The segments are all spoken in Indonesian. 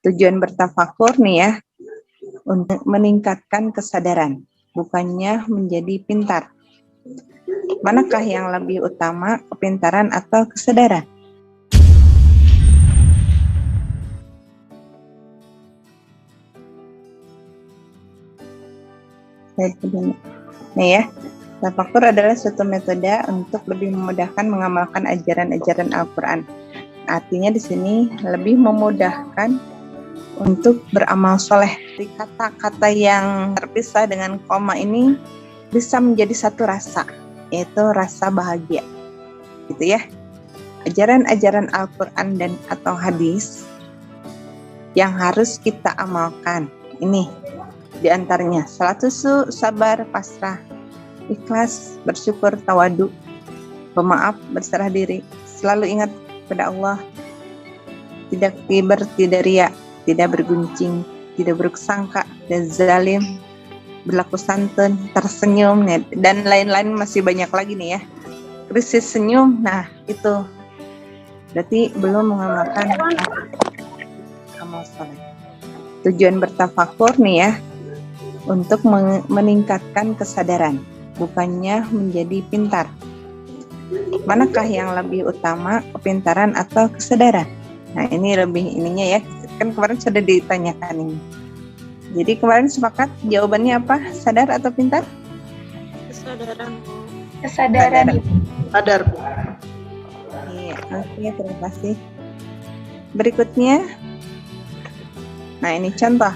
Tujuan bertafakur nih ya, untuk meningkatkan kesadaran, bukannya menjadi pintar. Manakah yang lebih utama, kepintaran atau kesadaran? Nih ya, tafakur adalah suatu metode untuk lebih memudahkan mengamalkan ajaran-ajaran Al-Quran. Artinya di sini lebih memudahkan untuk beramal soleh. Kata-kata yang terpisah dengan koma ini bisa menjadi satu rasa, yaitu rasa bahagia. Gitu ya. Ajaran-ajaran Al-Quran dan atau hadis yang harus kita amalkan. Ini di antaranya salat susu, sabar, pasrah, ikhlas, bersyukur, tawadu, pemaaf, berserah diri, selalu ingat kepada Allah, tidak kibar, tidak riya, tidak berguncing, tidak berksangka, dan zalim, berlaku santun, tersenyum, dan lain-lain masih banyak lagi nih ya. Krisis senyum, nah itu berarti belum mengamalkan amal soleh. Tujuan bertafakur nih ya, untuk meningkatkan kesadaran, bukannya menjadi pintar. Manakah yang lebih utama, kepintaran atau kesadaran? Nah ini lebih ininya ya, kan kemarin sudah ditanyakan ini. Jadi kemarin sepakat jawabannya apa? Sadar atau pintar? Kesadaran, Bu. Kesadaran. Sadar, Bu. Iya, oke, terima kasih. Berikutnya, nah ini contoh.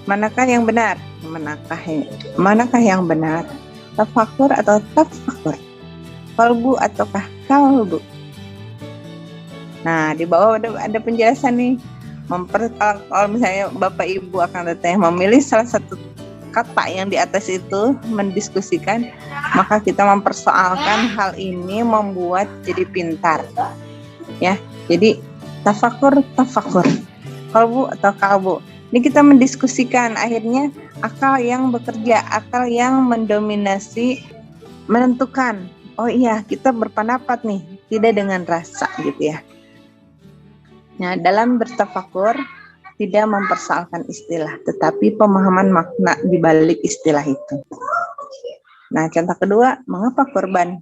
Manakah yang benar? Manakah yang benar? Tafakur atau tafakur? Kalbu ataukah kalbu? Nah, di bawah ada penjelasan nih. Kalau misalnya Bapak Ibu akan bertanya memilih salah satu kata yang di atas itu mendiskusikan, maka kita mempersoalkan hal ini membuat jadi pintar. Ya, jadi tafakur, kalbu atau kalbu. Ini kita mendiskusikan, akhirnya akal yang bekerja, akal yang mendominasi, menentukan. Oh iya, kita berpendapat nih, tidak dengan rasa gitu ya. Nah, dalam bertafakur tidak mempersoalkan istilah, tetapi pemahaman makna di balik istilah itu. Nah, contoh kedua, mengapa kurban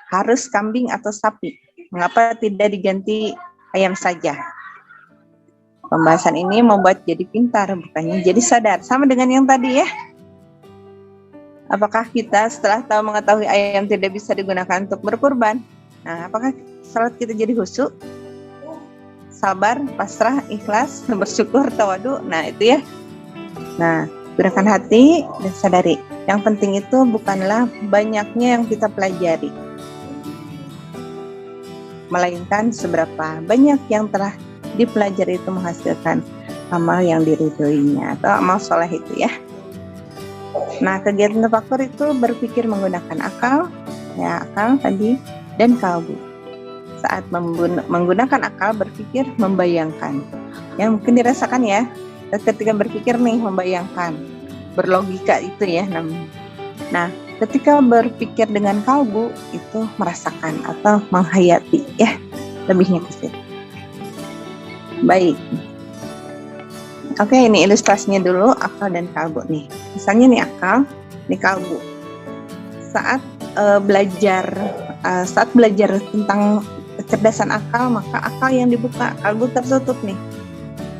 harus kambing atau sapi? Mengapa tidak diganti ayam saja? Pembahasan ini membuat jadi pintar, bukannya jadi sadar. Sama dengan yang tadi ya. Apakah kita setelah mengetahui ayam tidak bisa digunakan untuk berkurban, nah apakah salat kita jadi khusyuk? Sabar, pasrah, ikhlas, bersyukur, tawadu. Nah itu ya. Nah, gunakan hati dan sadari. Yang penting itu bukanlah banyaknya yang kita pelajari, melainkan seberapa banyak yang telah dipelajari itu menghasilkan amal yang diridhoinya atau amal soleh itu ya. Nah, kegiatan tafakur itu berpikir menggunakan akal, ya akal tadi, dan kalbu. Saat menggunakan akal berpikir membayangkan. Ya mungkin dirasakan ya, ketika berpikir nih membayangkan, berlogika itu ya namanya. Nah, ketika berpikir dengan kalbu itu merasakan atau menghayati ya, lebihnya ke situ. Baik. Oke, ini ilustrasinya dulu akal dan kalbu nih. Misalnya nih akal, nih kalbu. Saat belajar tentang kecerdasan akal, maka akal yang dibuka, kalbu tertutup nih.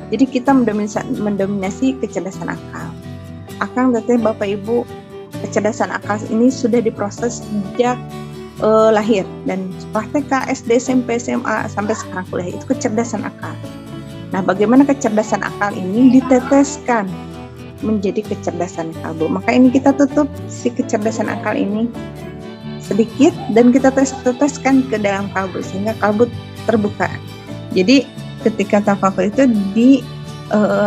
Jadi kita mendominasi kecerdasan akal. Akal berarti Bapak Ibu, kecerdasan akal ini sudah diproses sejak lahir dan setelah TK, SD, SMP, SMA sampai sekarang kuliah, itu kecerdasan akal. Nah, bagaimana kecerdasan akal ini diteteskan menjadi kecerdasan kalbu? Maka ini kita tutup si kecerdasan akal ini sedikit dan kita teteskan ke dalam kalbu sehingga kalbu terbuka. Jadi ketika tafakur itu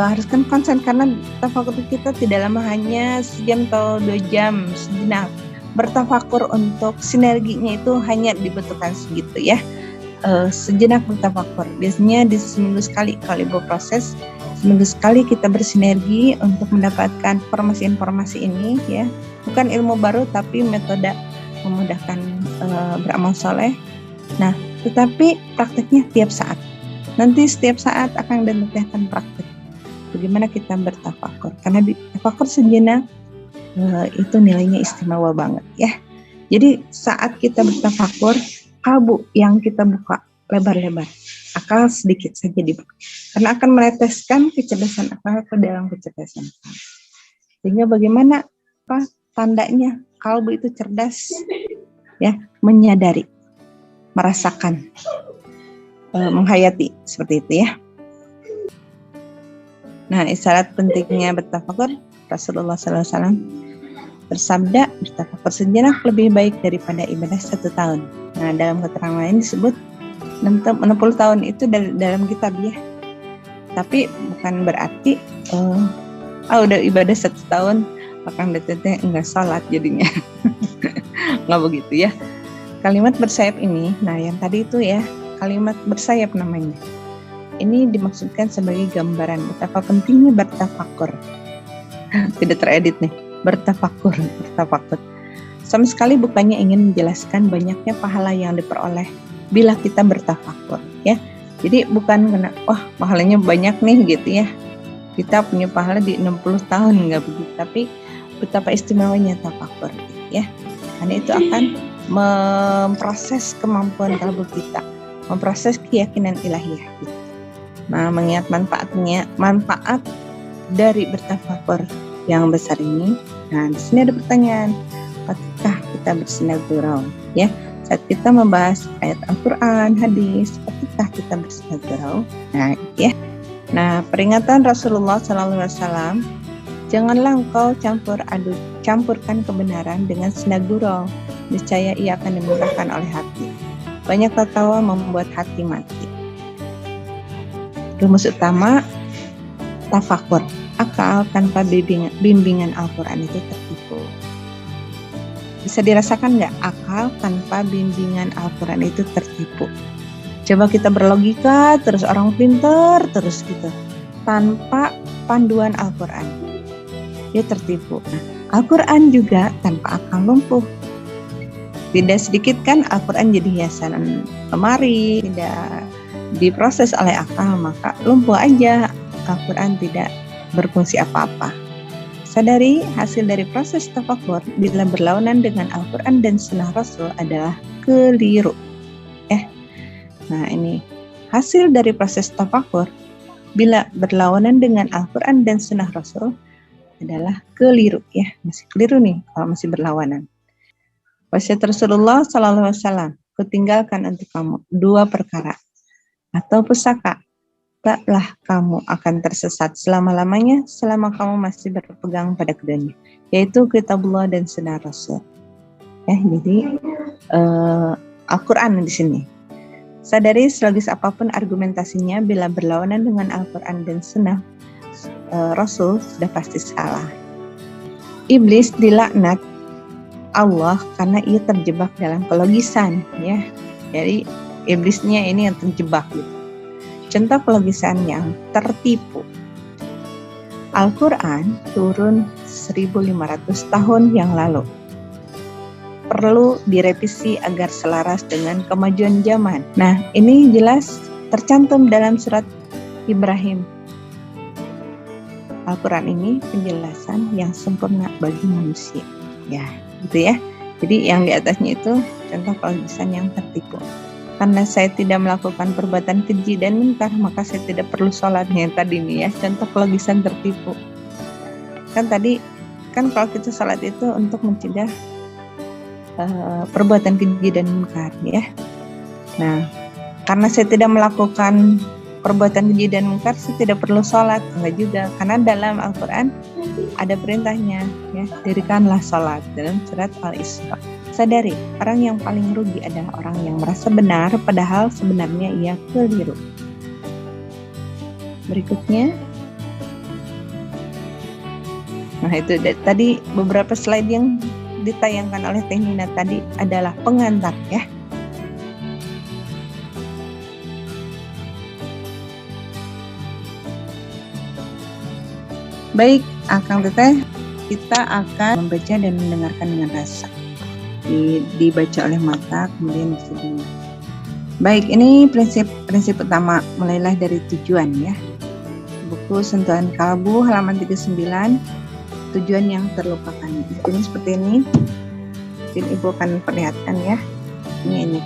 haruskan konsen, karena tafakur kita tidak lama, hanya sejam atau 2 jam sejenak. Bertafakur untuk sinerginya itu hanya dibutuhkan segitu ya. Sejenak bertafakur. Biasanya di seminggu sekali, kalau Ibu proses seminggu sekali kita bersinergi untuk mendapatkan informasi-informasi ini ya. Bukan ilmu baru tapi metode memudahkan beramal soleh. Nah, tetapi prakteknya tiap saat. Nanti setiap saat akan dan Teteh akan praktek bagaimana kita bertafakur. Karena di tafakur sejenak itu nilainya istimewa banget ya. Jadi saat kita bertafakur, kalbu yang kita buka lebar-lebar, akal sedikit saja dibuka, karena akan meneteskan kecerdasan akal ke dalam kecerdasan akal. Sehingga bagaimana tandanya kalbu itu cerdas ya, menyadari, merasakan, menghayati seperti itu ya. Nah, isyarat pentingnya bertafakur, Rasulullah SAW bersabda, bertafakur sejenak lebih baik daripada ibadah 1 tahun. Nah, dalam keterangan lain disebut 60 tahun itu dalam kitab ya. Tapi bukan berarti udah ibadah 1 tahun akan Teteh enggak sholat jadinya. Nggak begitu ya. Kalimat bersayap ini, nah yang tadi itu ya, kalimat bersayap namanya. Ini dimaksudkan sebagai gambaran betapa pentingnya bertafakur. Tidak teredit nih. Bertafakur. Sama sekali bukannya ingin menjelaskan banyaknya pahala yang diperoleh bila kita bertafakur ya. Jadi bukan karena pahalanya banyak nih gitu ya, kita punya pahala di 60 tahun, enggak begitu, tapi betapa istimewanya tafakur ya. Karena itu akan memproses kemampuan kalbu kita, memproses keyakinan ilahiyah gitu. Nah, mengingat manfaat dari bertafakur yang besar ini. Nah, di sini ada pertanyaan, apakah kita bersinar gurau ya? Saat kita membahas ayat Al-Quran, hadis, apakah kita bersinar gurau? Nah, ya. Nah, peringatan Rasulullah SAW, janganlah engkau campurkan kebenaran dengan sinar gurau. Niscaya ia akan dimurahkan oleh hati. Banyak tertawa membuat hati mati. Rumus utama tafakur. Akal tanpa bimbingan Al-Quran itu tertipu. Bisa dirasakan nggak? Akal tanpa bimbingan Al-Quran itu tertipu. Coba kita berlogika, terus orang pintar, terus gitu. Tanpa panduan Al-Quran, dia tertipu. Nah, Al-Quran juga tanpa akal lumpuh. Tidak sedikit kan Al-Quran jadi hiasan lemari, tidak diproses oleh akal, maka lumpuh aja. Al-Quran tidak berfungsi apa-apa. Sadari hasil dari proses tafakur bila berlawanan dengan Al-Quran dan Sunnah Rasul adalah keliru. Nah ini hasil dari proses tafakur bila berlawanan dengan Al-Quran dan Sunnah Rasul adalah keliru ya, masih keliru nih kalau masih berlawanan. Wasiat Rasulullah SAW, kutinggalkan untuk kamu 2 perkara atau pusaka. Taklah kamu akan tersesat selama-lamanya selama kamu masih berpegang pada keduanya, yaitu Kitabullah dan Sunnah Rasul. Jadi Al-Quran di sini. Sadari selogis apapun argumentasinya, bila berlawanan dengan Al-Quran dan Sunnah Rasul sudah pasti salah. Iblis dilaknat Allah karena ia terjebak dalam kelogisan ya. Jadi iblisnya ini yang terjebak gitu. Contoh kelogisan yang tertipu. Al-Quran turun 1500 tahun yang lalu. Perlu direvisi agar selaras dengan kemajuan zaman. Nah, ini jelas tercantum dalam surat Ibrahim. Al-Quran ini penjelasan yang sempurna bagi manusia. Ya, gitu ya. Jadi yang di atasnya itu contoh kelogisan yang tertipu. Karena saya tidak melakukan perbuatan keji dan munkar, maka saya tidak perlu sholatnya. Tadi nih ya, contoh kelogisan tertipu. Kan tadi, kan kalau kita sholat itu untuk mencegah perbuatan keji dan munkar ya. Nah, karena saya tidak melakukan perbuatan keji dan munkar, saya tidak perlu sholat. Enggak juga, karena dalam Al-Quran ada perintahnya ya, dirikanlah sholat dalam surat Al-Isra. Sadari, orang yang paling rugi adalah orang yang merasa benar padahal sebenarnya ia keliru. Berikutnya, nah itu tadi beberapa slide yang ditayangkan oleh Teh Nina tadi adalah pengantar ya. Baik, Akang Teteh, kita akan membaca dan mendengarkan dengan rasa. Dibaca oleh mata, kemudian bisa dengar. Baik, ini prinsip utama, mulailah dari tujuan ya. Buku Sentuhan Kalbu halaman 39, tujuan yang terlupakan. Ini seperti ini. Mungkin Ibu akan perlihatkan ya. Ini.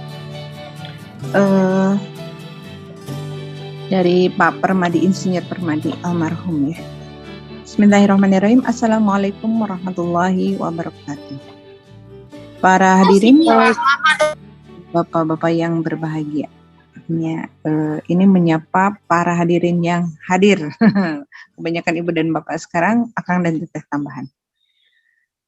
Dari Pak Permadi, Insinyur Permadi almarhum ya. Bismillahirrahmanirrahim. Assalamualaikum warahmatullahi wabarakatuh. Para hadirin, Bapak-bapak yang berbahagia. Ini menyapa para hadirin yang hadir. Kebanyakan ibu dan bapak sekarang, akang dan teteh tambahan.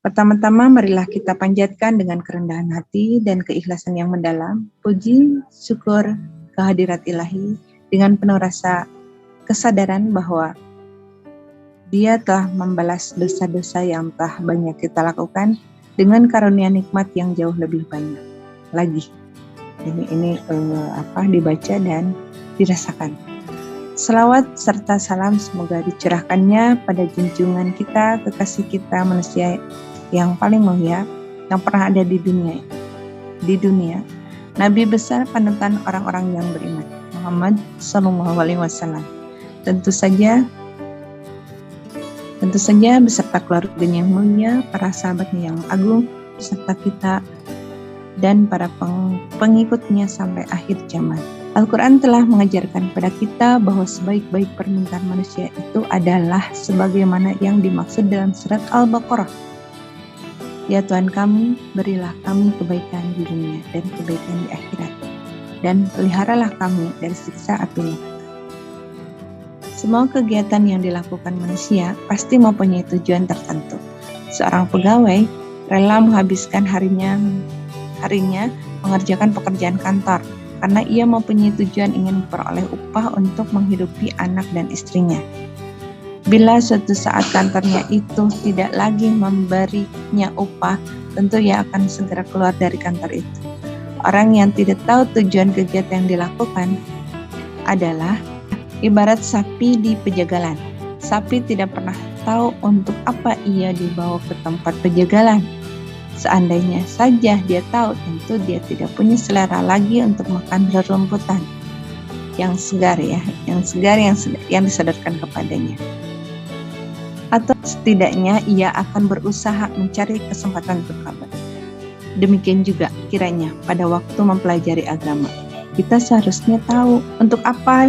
Pertama-tama marilah kita panjatkan dengan kerendahan hati dan keikhlasan yang mendalam, puji, syukur, kehadirat ilahi dengan penuh rasa kesadaran bahwa Dia telah membalas dosa-dosa yang telah banyak kita lakukan dengan karunia nikmat yang jauh lebih banyak lagi. Ini dibaca dan dirasakan. Selawat serta salam semoga dicurahkannya pada junjungan kita, kekasih kita, manusia yang paling mulia yang pernah ada di dunia, Nabi besar panutan orang-orang yang beriman, Muhammad Sallallahu Alaihi Wasallam. Tentu saja beserta keluarganya yang mulia, para sahabatnya yang agung, beserta kita dan para pengikutnya sampai akhir zaman. Al-Quran telah mengajarkan pada kita bahwa sebaik-baik permintaan manusia itu adalah sebagaimana yang dimaksud dalam surat Al-Baqarah. Ya Tuhan kami, berilah kami kebaikan di dunia dan kebaikan di akhirat, dan peliharalah kami dari siksa api neraka. Semua kegiatan yang dilakukan manusia pasti mempunyai tujuan tertentu. Seorang pegawai rela menghabiskan harinya mengerjakan pekerjaan kantor karena ia mempunyai tujuan ingin memperoleh upah untuk menghidupi anak dan istrinya. Bila suatu saat kantornya itu tidak lagi memberinya upah, tentu ia akan segera keluar dari kantor itu. Orang yang tidak tahu tujuan kegiatan yang dilakukan adalah ibarat sapi di pejagalan. Sapi tidak pernah tahu untuk apa ia dibawa ke tempat pejagalan. Seandainya saja dia tahu, tentu dia tidak punya selera lagi untuk makan rerumputan yang segar ya, yang disodorkan kepadanya. Atau setidaknya ia akan berusaha mencari kesempatan untuk kabur. Demikian juga kiranya pada waktu mempelajari agama. Kita seharusnya tahu untuk apa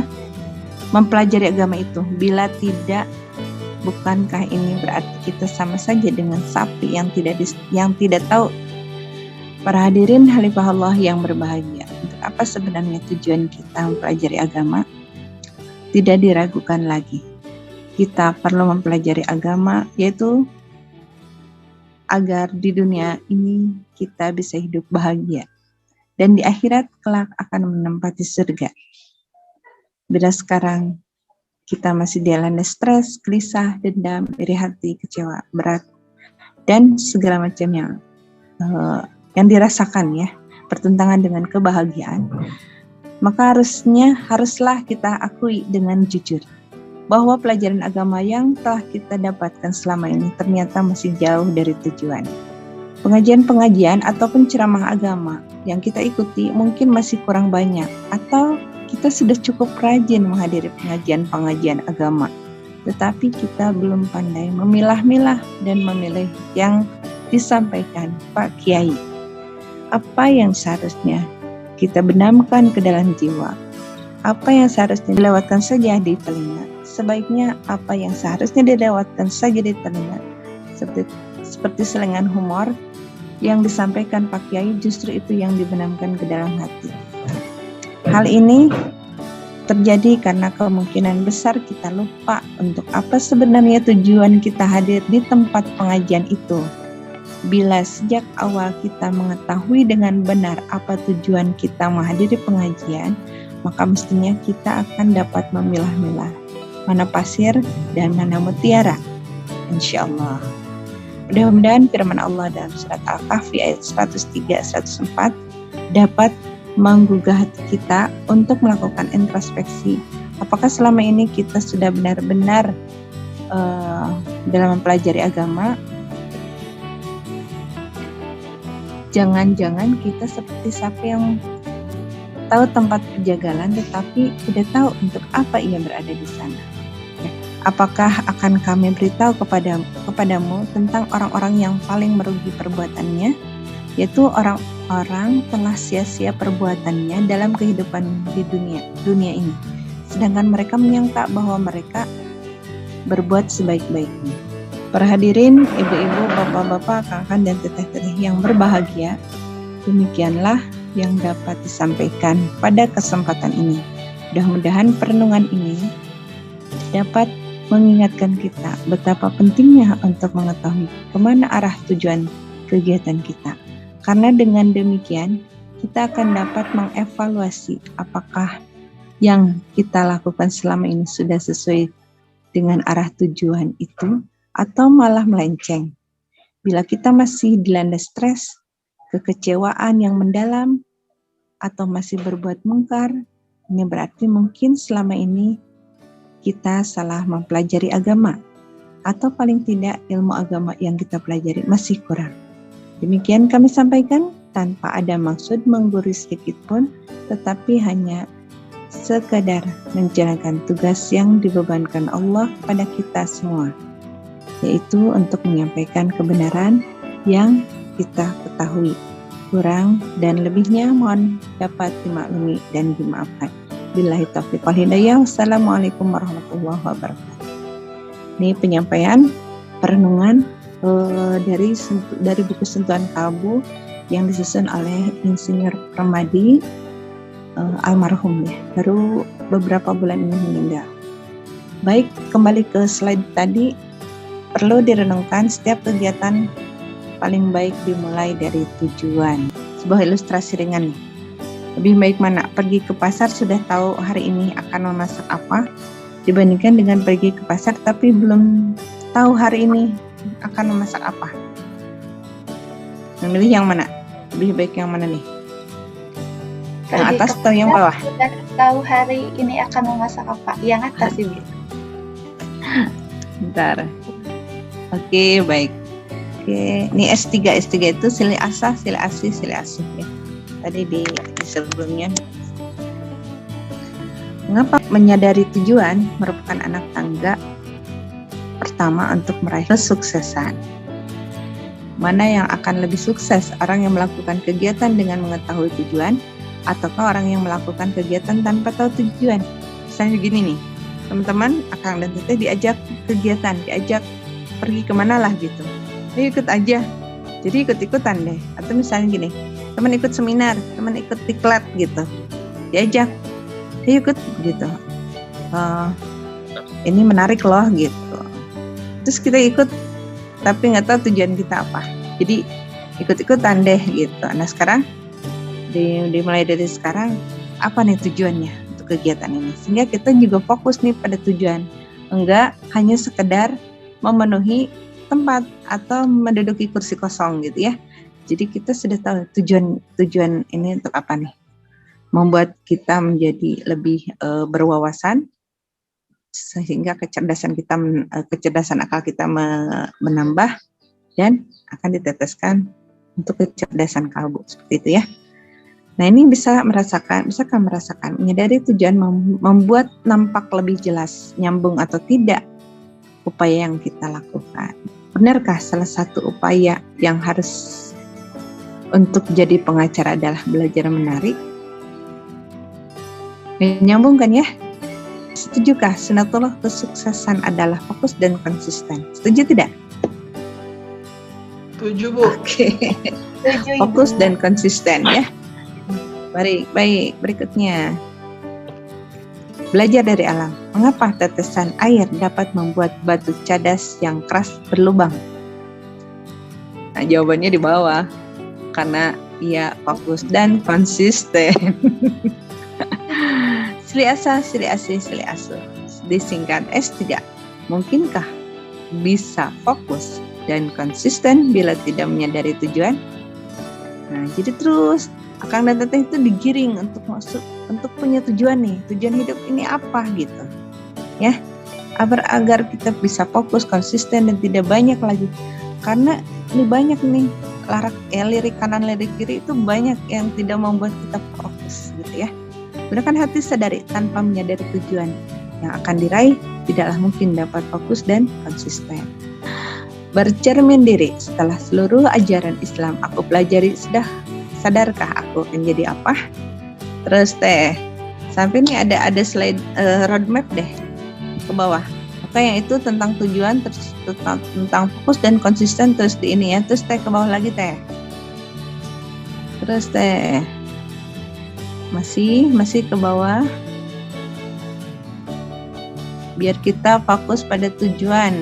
mempelajari agama itu. Bila tidak, bukankah ini berarti kita sama saja dengan sapi yang tidak tahu? Para hadirin Khalifah Allah yang berbahagia, untuk apa sebenarnya tujuan kita mempelajari agama? Tidak diragukan lagi. Kita perlu mempelajari agama, yaitu agar di dunia ini kita bisa hidup bahagia dan di akhirat kelak akan menempati surga. Bila sekarang kita masih dilanda stres, gelisah, dendam, iri hati, kecewa, berat, dan segala macam yang dirasakan ya, bertentangan dengan kebahagiaan, maka haruslah kita akui dengan jujur bahwa pelajaran agama yang telah kita dapatkan selama ini ternyata masih jauh dari tujuan. Pengajian-pengajian ataupun ceramah agama yang kita ikuti mungkin masih kurang banyak, atau kita sudah cukup rajin menghadiri pengajian-pengajian agama, tetapi kita belum pandai memilah-milah dan memilih yang disampaikan Pak Kiai. Apa yang seharusnya kita benamkan ke dalam jiwa, apa yang seharusnya dilewatkan saja di telinga, sebaiknya apa yang seharusnya dilewatkan saja di telinga, seperti selengan humor yang disampaikan Pak Kiai, justru itu yang dibenamkan ke dalam hati. Hal ini terjadi karena kemungkinan besar kita lupa untuk apa sebenarnya tujuan kita hadir di tempat pengajian itu. Bila sejak awal kita mengetahui dengan benar apa tujuan kita menghadiri pengajian, maka mestinya kita akan dapat memilah-milah mana pasir dan mana mutiara, insya Allah. Mudah-mudahan firman Allah dalam surat Al-Kahfi ayat 103-104 dapat menggugah hati kita untuk melakukan introspeksi. Apakah selama ini kita sudah benar-benar dalam mempelajari agama? Jangan-jangan kita seperti sapi yang tahu tempat perjagalan tetapi tidak tahu untuk apa ia berada di sana. Ya, apakah akan kami beritahu kepadamu tentang orang-orang yang paling merugi perbuatannya, yaitu orang-orang telah sia-sia perbuatannya dalam kehidupan di dunia ini, sedangkan mereka menyangka bahwa mereka berbuat sebaik-baiknya. Para hadirin, ibu-ibu, bapak-bapak, kakak dan teteh-teteh yang berbahagia, demikianlah yang dapat disampaikan pada kesempatan ini. Mudah-mudahan perenungan ini dapat mengingatkan kita betapa pentingnya untuk mengetahui kemana arah tujuan kegiatan kita. Karena dengan demikian, kita akan dapat mengevaluasi apakah yang kita lakukan selama ini sudah sesuai dengan arah tujuan itu, atau malah melenceng. Bila kita masih dilanda stres, kekecewaan yang mendalam, atau masih berbuat mungkar, ini berarti mungkin selama ini kita salah mempelajari agama, atau paling tidak ilmu agama yang kita pelajari masih kurang. Demikian kami sampaikan tanpa ada maksud menggurui sedikit pun, tetapi hanya sekadar menjalankan tugas yang dibebankan Allah kepada kita semua, yaitu untuk menyampaikan kebenaran yang kita ketahui. Kurang dan lebihnya mohon dapat dimaklumi dan dimaafkan. Billahi taufiq wal hidayah. Wassalamualaikum warahmatullahi wabarakatuh. Ini penyampaian perenungan dari buku Sentuhan Kalbu yang disusun oleh Insinyur Permadi almarhum ya, baru beberapa bulan ini meninggal. Baik, kembali ke slide tadi. Perlu direnungkan setiap kegiatan paling baik dimulai dari tujuan. Sebuah ilustrasi ringan nih. Lebih baik mana? Pergi ke pasar sudah tahu hari ini akan memasak apa, dibandingkan dengan pergi ke pasar tapi belum tahu hari ini akan memasak apa. Memilih yang mana? Lebih baik yang mana nih? Yang atas atau yang bawah? Sudah tahu hari ini akan memasak apa? Yang atas sih. Bentar. Oke, baik. Oke, ini S3 itu silih asah, silih asih, silih asuh ya. Tadi di sebelumnya. Mengapa menyadari tujuan merupakan anak tangga pertama untuk meraih kesuksesan? Mana yang akan lebih sukses, orang yang melakukan kegiatan dengan mengetahui tujuan, ataukah orang yang melakukan kegiatan tanpa tahu tujuan? Misalnya begini nih, teman-teman, akang dan teteh diajak kegiatan, diajak pergi kemana lah gitu. Ayo ikut aja, jadi ikut-ikutan deh. Atau misalnya gini, teman ikut seminar, teman ikut diklat gitu, diajak, ayo ikut gitu. Ini menarik loh gitu. Terus kita ikut, tapi nggak tahu tujuan kita apa. Jadi ikut-ikutan deh gitu. Nah sekarang dimulai dari sekarang, apa nih tujuannya untuk kegiatan ini, sehingga kita juga fokus nih pada tujuan, enggak hanya sekedar memenuhi tempat atau menduduki kursi kosong gitu ya. Jadi kita sudah tahu tujuan ini untuk apa nih, membuat kita menjadi lebih berwawasan, sehingga kecerdasan akal kita menambah dan akan diteteskan untuk kecerdasan kalbu, seperti itu ya. Nah ini bisakah merasakan menyadari tujuan membuat nampak lebih jelas, nyambung atau tidak upaya yang kita lakukan. Benarkah salah satu upaya yang harus untuk jadi pengacara adalah belajar menari? Nyambung kan ya? Setujukah sunatullah kesuksesan adalah fokus dan konsisten? Setuju tidak? Setuju, Bu. Oke. Fokus dan konsisten ya. Baik, berikutnya. Belajar dari alam. Mengapa tetesan air dapat membuat batu cadas yang keras berlubang? Nah, jawabannya di bawah. Karena ia fokus dan konsisten. Silih asah, silih asih, silih asuh. Disingkat S3. Mungkinkah bisa fokus dan konsisten bila tidak menyadari tujuan? Nah, jadi terus akang dan teteh itu digiring untuk punya tujuan nih, tujuan hidup ini apa gitu, ya, agar kita bisa fokus, konsisten dan tidak banyak lagi, karena ini banyak nih lirik kanan lirik kiri itu banyak yang tidak membuat kita fokus gitu ya. Gunakan hati sadari tanpa menyadari tujuan yang akan diraih, tidaklah mungkin dapat fokus dan konsisten. Bercermin diri, setelah seluruh ajaran Islam aku pelajari, sudah sadarkah aku akan jadi apa? Terus sampai ini ada slide roadmap deh ke bawah. Oke, yang itu tentang tujuan, terus tentang fokus dan konsisten, terus di ini ya, terus ke bawah lagi terus masih ke bawah, biar kita fokus pada tujuan.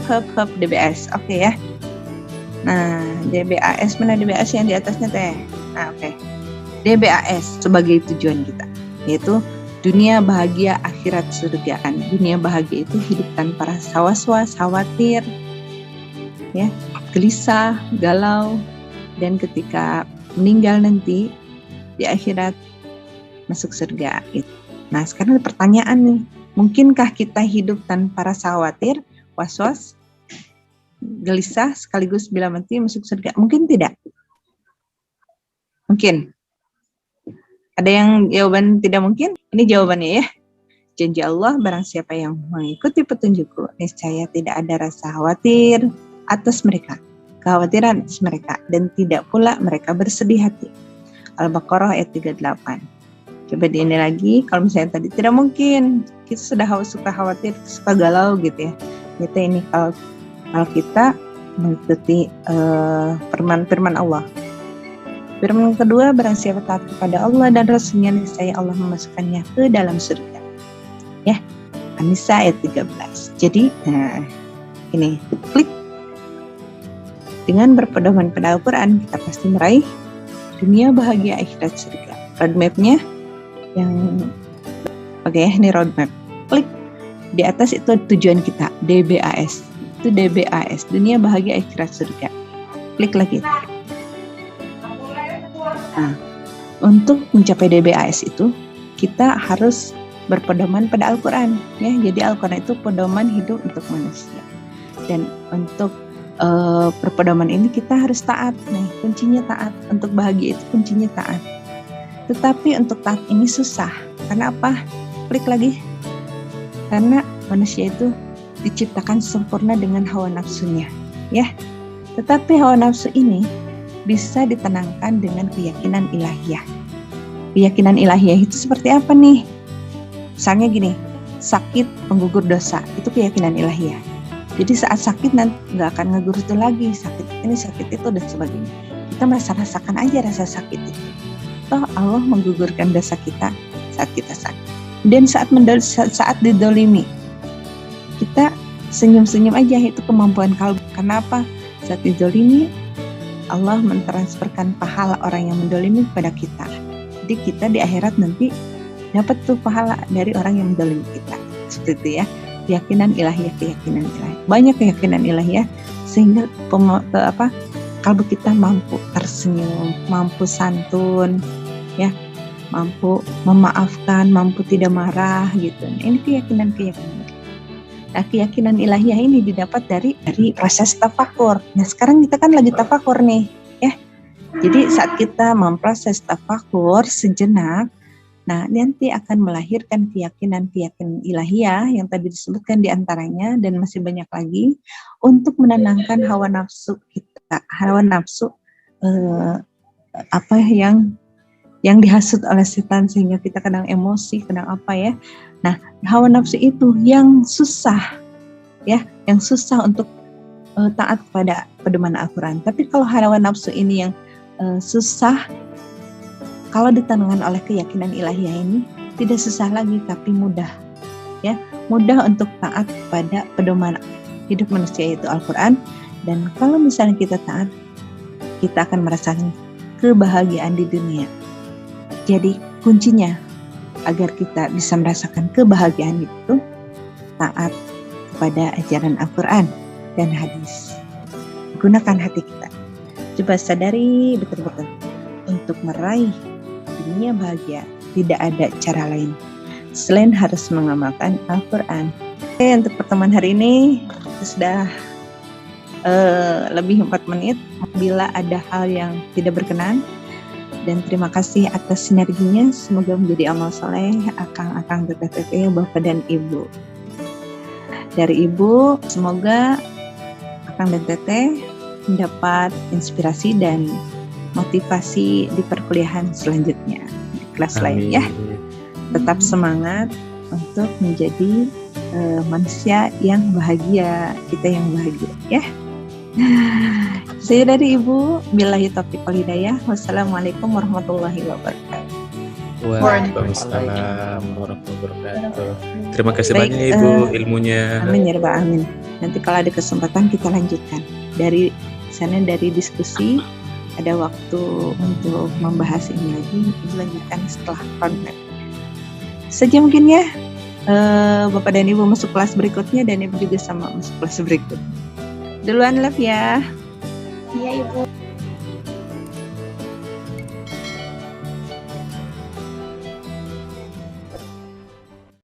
Hub DBS, oke ya. Nah, DBAS, mana DBAS yang di atasnya Nah, oke. DBAS sebagai tujuan kita, yaitu dunia bahagia akhirat surga. Dunia bahagia itu hidup tanpa rasa was-was, khawatir, ya, gelisah, galau, dan ketika meninggal nanti di akhirat masuk surga. Nah, sekarang ada pertanyaan nih, mungkinkah kita hidup tanpa rasa khawatir, was-was, gelisah, sekaligus bila mati masuk surga? Mungkin tidak? Mungkin? Ada yang jawaban tidak mungkin? Ini jawabannya ya. Janji Allah, barang siapa yang mengikuti petunjukku, niscaya tidak ada rasa khawatir atas mereka, kekhawatiran atas mereka, dan tidak pula mereka bersedih hati. Al-Baqarah ayat 38. Coba di ini lagi, kalau misalnya tadi tidak mungkin, kita sudah suka khawatir, suka galau gitu ya. Kita ini kalau kita mengikuti firman Allah. Firman kedua, barang siapa taat kepada Allah dan Rasulnya, niscaya Allah memasukkannya ke dalam surga. Ya, An-Nisa ayat 13. Jadi, ini klik. Dengan berpedoman pada Al-Quran, kita pasti meraih dunia bahagia akhirat surga. Roadmap-nya yang ini roadmap. Klik di atas, itu tujuan kita, DBAS. Itu DBAS, dunia bahagia akhirat surga. Klik lagi. Nah, untuk mencapai DBAS itu kita harus berpedoman pada Al-Quran, ya. Jadi Al-Quran itu pedoman hidup untuk manusia. Dan untuk berpedoman ini kita harus taat. Nih, kuncinya taat. Untuk bahagia itu kuncinya taat. Tetapi untuk taat ini susah. Karena apa? Klik lagi. Karena manusia itu diciptakan sempurna dengan hawa nafsunya, ya. Tetapi hawa nafsu ini bisa ditenangkan dengan keyakinan ilahiyah. Keyakinan ilahiyah itu seperti apa nih? Misalnya gini, sakit penggugur dosa, itu keyakinan ilahiyah. Jadi saat sakit nanti nggak akan ngegur itu lagi, sakit ini, sakit itu, dan sebagainya. Kita rasakan aja rasa sakit itu. Toh Allah menggugurkan dosa kita saat kita sakit. Dan saat didolimi, kita senyum-senyum aja, itu kemampuan kalbu. Kenapa? Saat didolimi, Allah mentransferkan pahala orang yang mendolimi kepada kita. Jadi kita di akhirat nanti dapat tuh pahala dari orang yang mendolimi kita. Seperti itu ya. Keyakinan ilahiyah. Banyak keyakinan ilahiyah sehingga kalbu kita mampu tersenyum, mampu santun, ya, mampu memaafkan, mampu tidak marah gitu. Nah, ini keyakinan. Nah, keyakinan ilahiyah ini didapat dari proses tafakur. Nah, sekarang kita kan lagi tafakur nih, ya. Jadi saat kita memproses tafakur sejenak, nah nanti akan melahirkan keyakinan ilahiyah yang tadi disebutkan diantaranya, dan masih banyak lagi, untuk menenangkan hawa nafsu kita. Hawa nafsu yang dihasut oleh setan sehingga kita kadang emosi, kadang apa ya. Nah, hawa nafsu itu yang susah, ya, yang susah untuk taat kepada pedoman Al-Quran. Tapi kalau hawa nafsu ini yang susah, kalau ditenangkan oleh keyakinan ilahiyah ini, tidak susah lagi, tapi mudah, ya, mudah untuk taat pada pedoman hidup manusia, yaitu Al-Quran. Dan kalau misalnya kita taat, kita akan merasakan kebahagiaan di dunia. Jadi kuncinya agar kita bisa merasakan kebahagiaan itu, taat kepada ajaran Al-Quran dan hadis. Gunakan hati kita. Coba sadari betul-betul untuk meraih dunia bahagia. Tidak ada cara lain selain harus mengamalkan Al-Quran. Oke, untuk pertemuan hari ini sudah lebih 4 menit. Bila ada hal yang tidak berkenan, dan terima kasih atas sinerginya. Semoga menjadi amal soleh akang-akang teteh-teteh, Bapak dan Ibu. Dari Ibu, semoga akang dan teteh mendapat inspirasi dan motivasi di perkuliahan selanjutnya, di kelas lain ya. Tetap semangat untuk menjadi manusia yang bahagia, kita yang bahagia ya. Saya dari Ibu, billahi taufiq wal hidayah. Wassalamualaikum warahmatullahi wabarakatuh. Waalaikumsalam warahmatullahi wabarakatuh. Terima kasih Baik, banyak Ibu ilmunya. Amin ya rabbal alamin. Nanti kalau ada kesempatan kita lanjutkan. Dari sana, dari diskusi, ada waktu untuk membahas ini lagi, Ibu lanjutkan setelah roadmap. Saja mungkin ya, Bapak dan Ibu masuk kelas berikutnya, dan Ibu juga sama masuk kelas berikutnya. Duluan, love ya. Iya Ibu.